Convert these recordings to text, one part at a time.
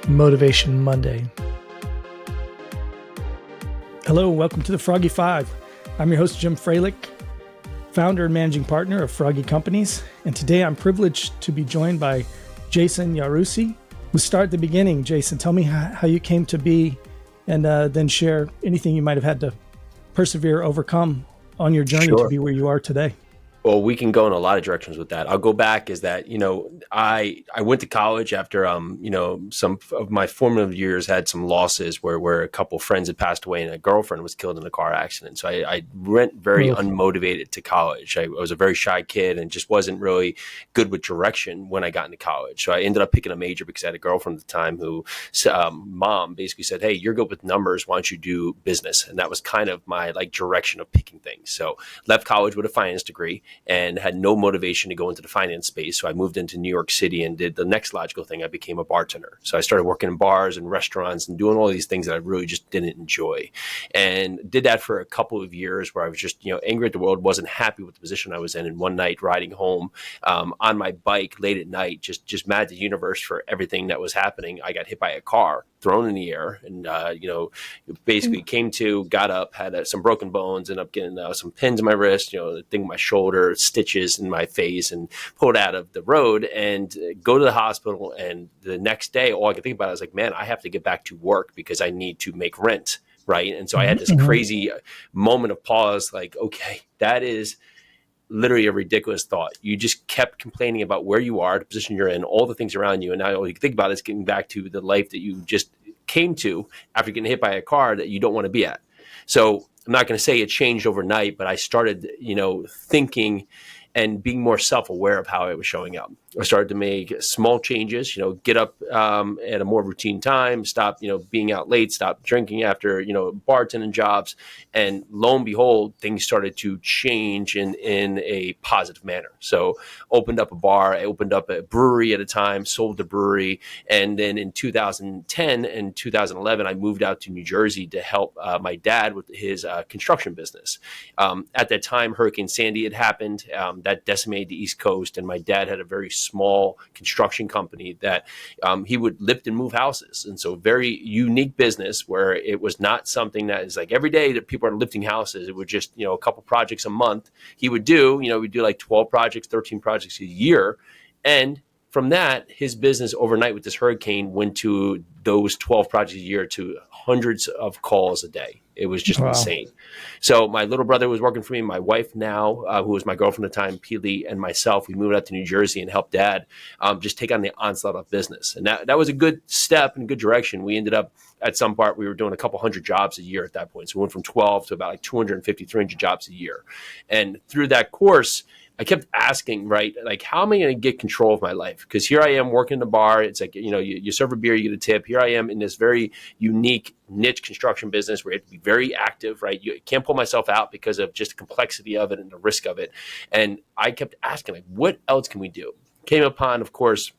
Motivation Monday. Hello, welcome to the Froggy Five. I'm your host, Jim Freilich, founder and managing partner of Froggy Companies. And today I'm privileged to be joined by Jason Yarusi. We'll start at the beginning. Jason, tell me how you came to be, and then share anything you might have had to persevere, overcome on your journey to be where you are today. Well, we can go in a lot of directions with that. I'll go back is that, I went to college after, some of my formative years had some losses where a couple of friends had passed away and a girlfriend was killed in a car accident. So I went very unmotivated to college. I was a very shy kid and just wasn't really good with direction when I got into college. So I ended up picking a major because I had a girlfriend at the time who mom basically said, "Hey, you're good with numbers. Why don't you do business?" And that was kind of my direction of picking things. So left college with a finance degree and had no motivation to go into the finance space. So I moved into New York City and did the next logical thing. I became a bartender. So I started working in bars and restaurants and doing all these things that I really just didn't enjoy, and did that for a couple of years where I was just, angry at the world, wasn't happy with the position I was in. And one night riding home on my bike late at night, just mad at the universe for everything that was happening, I got hit by a car, thrown in the air, and, basically came to, got up, had some broken bones, ended up getting some pins in my wrist, the thing in my shoulder, stitches in my face, and pulled out of the road and go to the hospital. And the next day, all I could think about was like, man, I have to get back to work because I need to make rent. Right. And so I had this crazy moment of pause, like, okay, that is literally a ridiculous thought. You just kept complaining about where you are, the position you're in, all the things around you. And now all you can think about is getting back to the life that you just came to after getting hit by a car that you don't want to be at. So I'm not going to say it changed overnight, but I started, thinking and being more self-aware of how I was showing up. I started to make small changes, get up at a more routine time, stop, being out late, stop drinking after, bartending jobs. And lo and behold, things started to change in a positive manner. So opened up a bar, I opened up a brewery at a time, sold the brewery. And then in 2010 and 2011, I moved out to New Jersey to help my dad with his construction business. At that time, Hurricane Sandy had happened. That decimated the East Coast, and my dad had a very small construction company that he would lift and move houses. And so very unique business where it was not something that is like every day that people are lifting houses. It would just, a couple projects a month he would do, we'd do like 12 projects, 13 projects a year. And from that, his business overnight with this hurricane went to those 12 projects a year to hundreds of calls a day. It was just insane. So my little brother was working for me. My wife now, who was my girlfriend at the time, Peely, and myself, we moved out to New Jersey and helped Dad just take on the onslaught of business. And that was a good step in a good direction. We ended up at some part, we were doing a couple hundred jobs a year at that point. So we went from 12 to about like 250, 300 jobs a year. And through that course, I kept asking, right, like, how am I going to get control of my life? Because here I am working in the bar. It's like, you serve a beer, you get a tip. Here I am in this very unique niche construction business where you have to be very active, right? You can't pull myself out because of just the complexity of it and the risk of it. And I kept asking, like, what else can we do? Came upon, of course,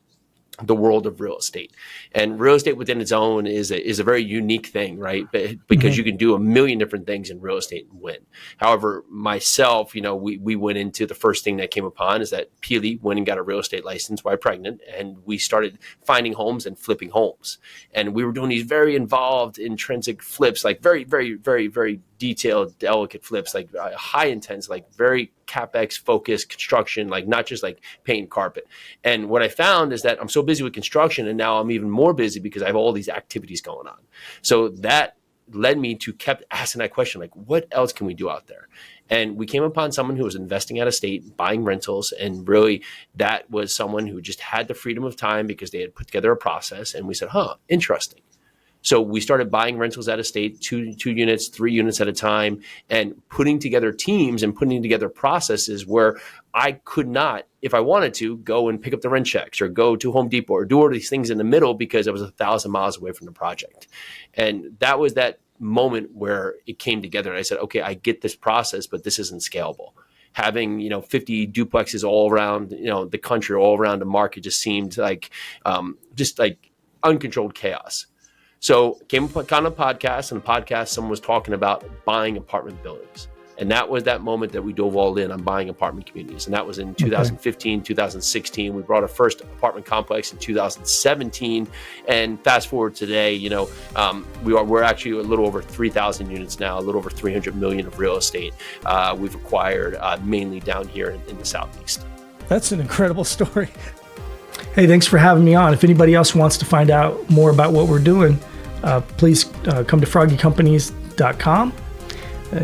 the world of real estate. And real estate within its own is a very unique thing, right? Because you can do a million different things in real estate and win. However, myself, we went into the first thing that came upon is that Peely went and got a real estate license while pregnant, and we started finding homes and flipping homes. And we were doing these very involved, intrinsic flips, like very, very, very, very detailed, delicate flips, like high intense, like very CapEx focused construction, like not just like paint carpet. And what I found is that I'm so busy with construction, and now I'm even more busy because I have all these activities going on. So that led me to kept asking that question, like, what else can we do out there? And we came upon someone who was investing out of state, buying rentals. And really that was someone who just had the freedom of time because they had put together a process. And we said, interesting. So we started buying rentals out of state, two units, 3 units at a time, and putting together teams and putting together processes where I could not, if I wanted to, go and pick up the rent checks or go to Home Depot or do all these things in the middle because I was 1,000 miles away from the project. And that was that moment where it came together. And I said, okay, I get this process, but this isn't scalable. Having 50 duplexes all around the country, all around the market just seemed like uncontrolled chaos. So came upon a podcast, and the podcast, someone was talking about buying apartment buildings. And that was that moment that we dove all in on buying apartment communities. And that was in 2015, 2016. We brought our first apartment complex in 2017. And fast forward today, we're actually a little over 3,000 units now, a little over 300 million of real estate we've acquired mainly down here in the Southeast. That's an incredible story. Hey, thanks for having me on. If anybody else wants to find out more about what we're doing, please come to froggycompanies.com.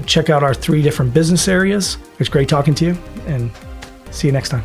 Check out our 3 different business areas. It was great talking to you, and see you next time.